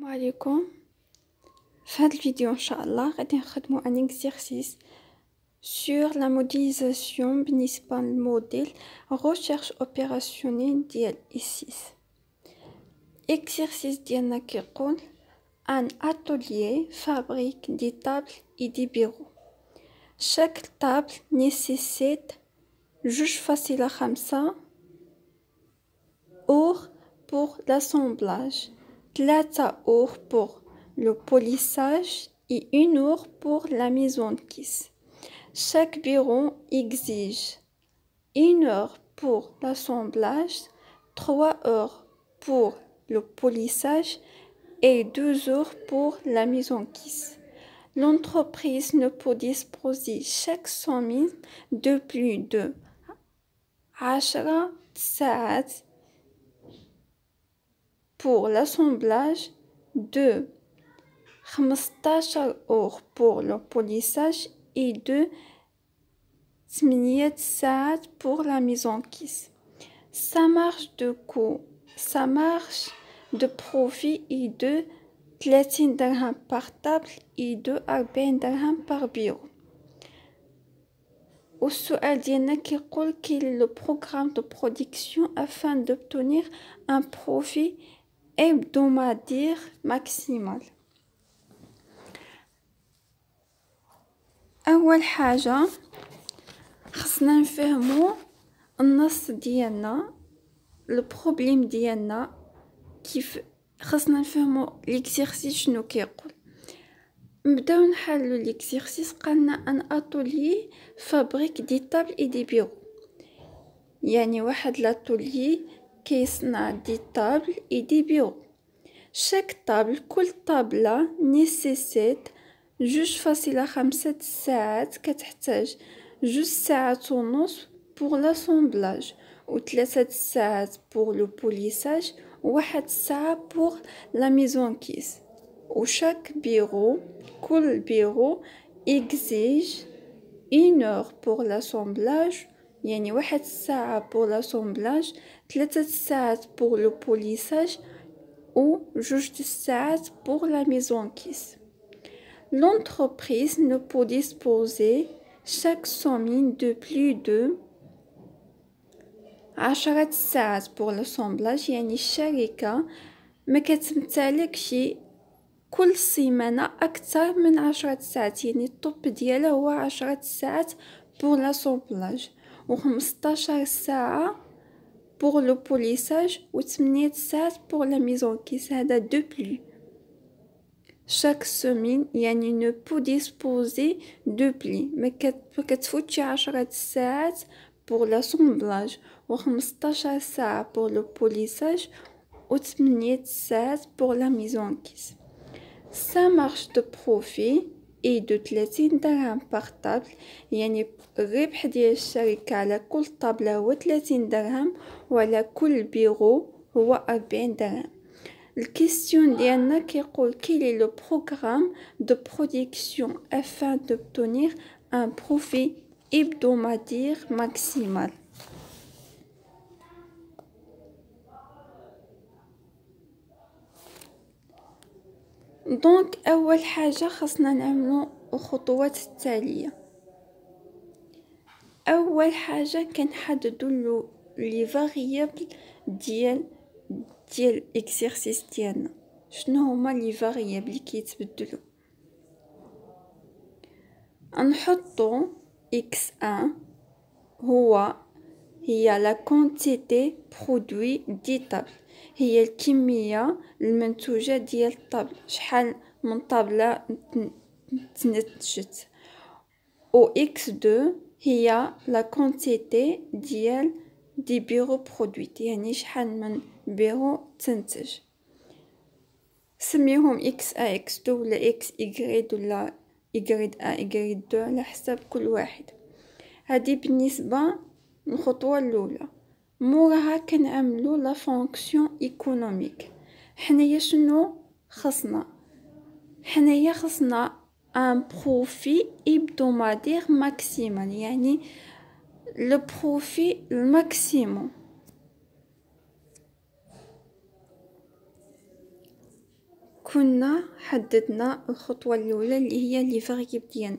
عليكم. في هذا الفيديو ان شاء الله غادي نخدمو ان اكزرسيس sur la modélisation بالنسبه للموديل recherche opérationnelle ديال E6. اكزرسيس ديالنا كيقول un atelier fabrique des tables et des bureaux. chaque table nécessite جوج فاصلة 5 heures pour l'assemblage, 3 heures pour le polissage et 1 heure pour la mise en caisse. Chaque bureau exige 1 heure pour l'assemblage, 3 heures pour le polissage et 2 heures pour la mise en caisse. L'entreprise ne peut disposer chaque semaine de plus de 10 ساعات pour l'assemblage, de 15 heures pour le polissage et de 8 ساعات pour la mise en caisse. Sa marge de coût, sa marge de profit est de 30 dirhams par table et de 40 dirhams par bureau. والسؤال ديالنا كيقول quel est le programme de production afin d'obtenir un profit hebdomadaire maximal. أول حاجة خصنا نفهمو النص ديالنا البروبليم ديالنا كيف خصنا نفهمو ليكزيرسيس شنو كيقول. نبداو نحلو ليكزيرسيس. قالنا ان اتولي فابريك دي طابل اي دي بيرو، يعني واحد لاتولي كيصنع دي طابل اي دي بيرو. شاك طابل كل طابلة نيسيسيت 2.5 ساعات، كتحتاج 2 ساعات ونص بور لاسومبلاج و 3 ساعات بور لو بوليساج و 1 ساعة بور لا ميزون كيس. و شاك بيرو كل بيرو exige 1 heure pour l'assemblage، يعني 1 ساعة pour l'assemblage، 3 ساعات pour le polissage و 2 ساعات pour la mise en caisse. L'entreprise ne peut disposer chaque semaine de plus de 10 ساعات pour l'assemblage، يعني الشركة ما كتمتلكش كل سيمانة أكثر من 10 ساعات، يعني الطب ديالها هو 10 ساعات pour l'assemblage و 15 ساعة pour le polissage و 8 ساعات pour la mise en caisse. هذا de plus. chaque semaine يعني ne peut disposer de plus، ما كتفوتش 10 ساعات pour l'assemblage و 15 ساعة pour le polissage و 8 ساعات pour la mise en caisse. Sa marge de profit est de 30 dirhams par table، يعني الربح ديال الشركة على كل طابلة هو 30 درهم وعلى كل بيرو هو 40 درهم. الكيستيون ديالنا كيقول quel est le programme de production afin d'obtenir un profit hebdomadaire maximal. دونك اول حاجه خصنا نعملو الخطوات التاليه. اول حاجه كنحددو له لي فاريابل ديال الاكسرسيس ديالنا. شنو هما لي فاريابل اللي كيتبدلوا؟ نحطو x1 هي لا كونتيتي برودوي دي طابل، هي الكمية المنتوجة ديال الطابل، شحال من طابلة تنتجت. و x2 هي لا كونتيتي ديال دي بيرو برودويت، يعني شحال من بيرو تنتج. سميهم x1 x2 ولا xy ولا y1 y2 على حساب كل واحد. هذه بالنسبة الخطوة الأولى. موراها كنعملو لا فونكسيون ايكونوميك. حنايا شنو خصنا؟ حنايا خصنا ان بروفي hebdomadaire maximal، يعني لو بروفي الماكسيموم. كنا حددنا الخطوة الأولى اللي هي لي فاريبل ديالنا.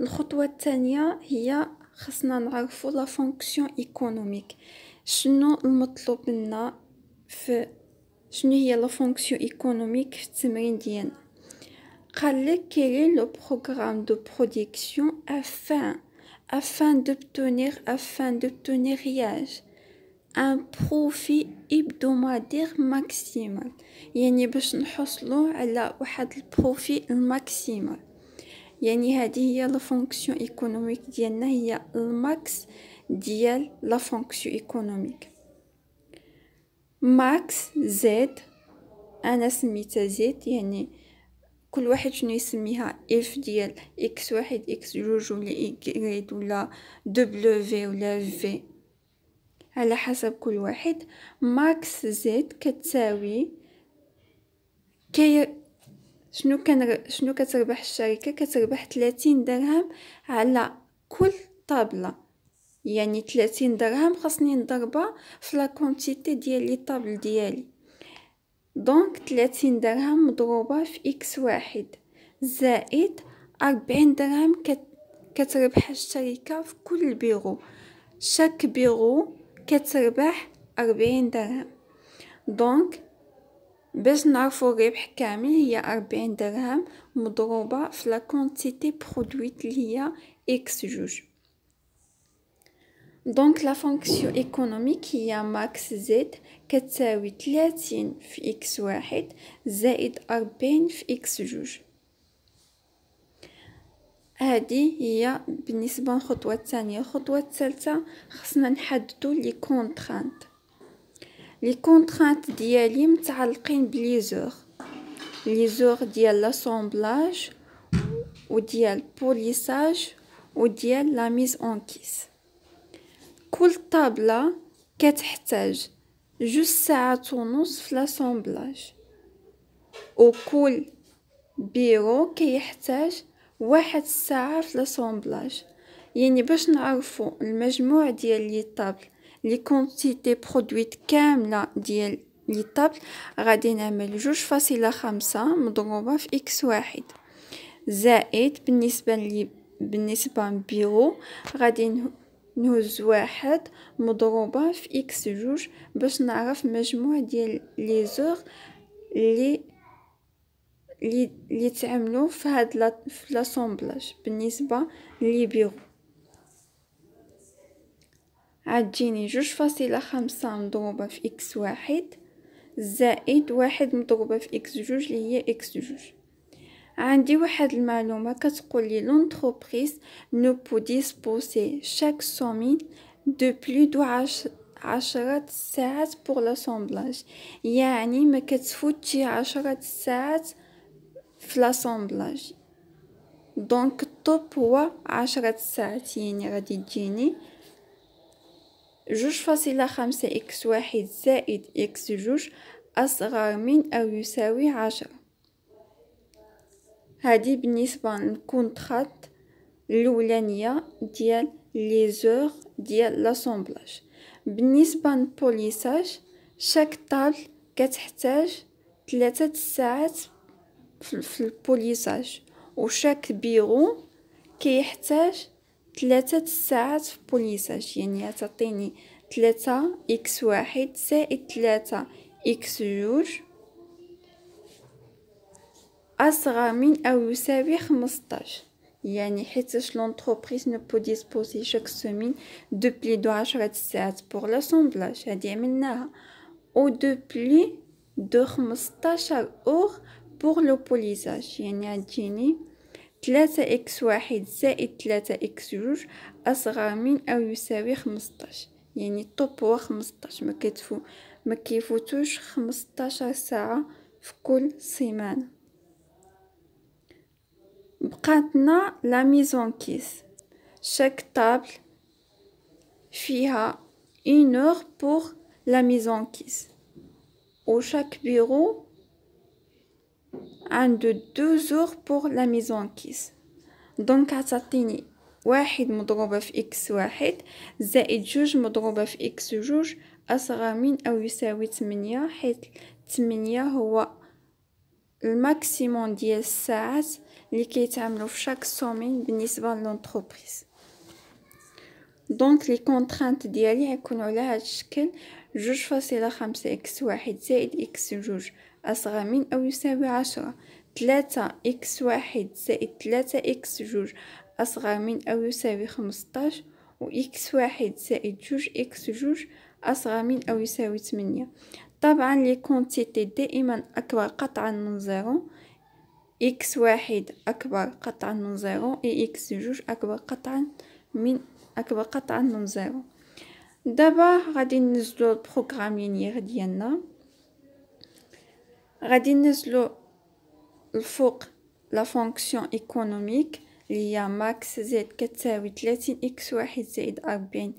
الخطوة الثانية هي خصنا نعرفو لا فونكسيون ايكونوميك. شنو المطلوب منا شنو هي لا فونكسيون ايكونوميك في التمرين ديالنا؟ قالك quel est le programme de production afin d'obtenir un profit hebdomadaire maximal. يعني باش نحصلو على واحد البروفي الماكسيمال. يعني هذه هي لا فونكسيون ايكونوميك ديالنا، هي الماكس ديال لا فونكسيون ايكونوميك. ماكس زد انا سميتها زد، يعني كل واحد شنو يسميها اف ديال اكس واحد اكس جوج ولا ايكغيك ولا دبليو ولا في على حسب كل واحد. ماكس زد كتساوي شنو كتربح الشركة؟ كتربح 30 درهم على كل طابلة. يعني 30 درهم خاصني نضربها في لا كونتيتي ديال لي طابل ديالي. دونك 30 درهم مضروبة في اكس واحد زائد 40 درهم كتربح الشركة في كل بيرو. شاك بيرو كتربح 40 درهم. دونك باش نعرفو الربح كامل هي 40 درهم مضروبة في لا كونتيتي برودويت اللي هي اكس جوج. دونك لا فونكسيون ايكونوميك هي ماكس زد كتساوي 30 في اكس واحد زائد 40 في اكس جوج. هذه هي بالنسبة للخطوة الثانية. الخطوة الثالثة خصنا نحددو لي كونترانت. لي كونترانت ديالي متعلقين بلي زور ديال لاسومبلاج وديال بوليساج وديال لا ميز اون كيس. كل طابلة كتحتاج 2 ساعات ونص في لاسومبلاج، وكل بيرو كيحتاج 1 ساعة في لاسومبلاج. يعني باش نعرفو المجموع ديال لي طابل لي كونتيتي برودويت كاملة ديال لي طابل، غادي نعمل 2.5 مضروبة في اكس واحد زائد بالنسبة لبيرو غادي نهز 1 مضروبة في اكس جوج باش نعرف مجموع ديال لي زور اللي تعملوا في هاد لاسومبلاج بالنسبة لي بيرو. عتجيني 2.5 مضروبة في اكس واحد زائد 1 مضروبة في اكس جوج اللي هي اكس جوج. عندي واحد المعلومة كتقول لي لونتربريز نو بو ديسبوسي شاك سومين دو بلو دو 10 ساعات بور لاسومبلاج. يعني ما كتفوتش 10 ساعات في لاسومبلاج. دونك الطوب هو 10 ساعات. يعني غادي تجيني 2.5 اكس واحد زائد اكس جوج أصغر من أو يساوي 10. هذه بالنسبة للكونترات الأولانية ديال لي زور ديال لاسومبلاج. بالنسبة للبوليساج شاك طابل كتحتاج 3 ساعات في البوليساج، وشاك بيرو كيحتاج 3 ساعات في البوليساج. يعني تعطيني 3 اكس واحد زائد 3 اكس جوج أصغر من أو يساوي 15. يعني حيتاش لونتربريز نو بو ديسبوسي شاك سومين دو بلي دو 10 ساعات بور لاسومبلاج، هادي عملناها، و دو بلي دو 15 اور بور لو بوليساج. يعني غتجيني 3 اكس واحد زائد 3 اكس جوج أصغر من أو يساوي 15. يعني الطوب هو 15. ما كيفوتوش 15 ساعة في كل سيمانة. بقاتنا لا ميزون كيس. شاك طابل فيها 1 heure pour la mise en كيس، و شاك بيرو عنده 2 heures pour la mise en كيس. دونك عتعطيني 1 مضروبة في اكس واحد زائد 2 مضروبة في اكس جوج أصغر من أو يساوي 8، حيث 8 هو الماكسيموم ديال الساعات اللي كيتعملوا في شاك سومين بالنسبه لونتربريز. دونك لي كونطرانت ديالي غيكونوا على هذا الشكل: 2.5 إكس واحد زائد إكس جوج أصغر من أو يساوي 10. 3 إكس واحد زائد 3 إكس جوج أصغر من أو يساوي 15. و إكس واحد زائد جوج إكس جوج أصغر من أو يساوي 8. طبعا لي كونتيتي دائما أكبر قطعا من زيرو. إكس واحد أكبر قطعا من زيرو، إكس جوج أكبر قطعا من زيرو. دابا غادي ننزلو البروغرام لينيير ديالنا. غادي ننزلو الفوق لا فونكسيون ايكونوميك اللي هي ماكس زائد كتساوي 30 إكس واحد زائد 40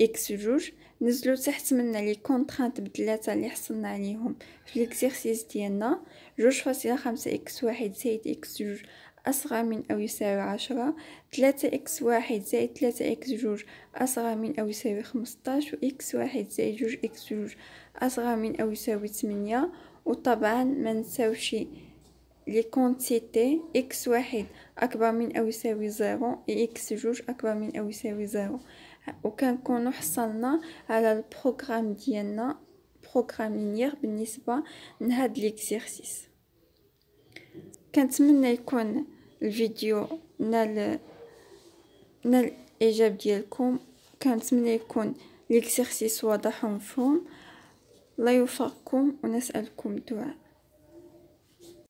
إكس جوج. نزلو تحت منا لي كونطرانت بثلاثة اللي حصلنا عليهم في ليكزيرسيس ديالنا: 2.5 إكس واحد زائد إكس جوج أصغر من أو يساوي 10. 3 إكس واحد زائد 3 إكس جوج أصغر من أو يساوي 15. و إكس واحد زائد جوج إكس جوج أصغر من أو يساوي 8. وطبعا ما نساوش لي كونتيتي: إكس واحد أكبر من أو يساوي 0، إكس جوج أكبر من أو يساوي 0. وكنكونوا حصلنا على البروغرام ديالنا، بروغرام لينيير بالنسبه لهاد ليكزيرسيس. كنتمنى يكون الفيديو نال الاعجاب ديالكم. كنتمنى يكون ليكزيرسيس واضح ومفهوم. الله يوفقكم ونسألكم الدعاء.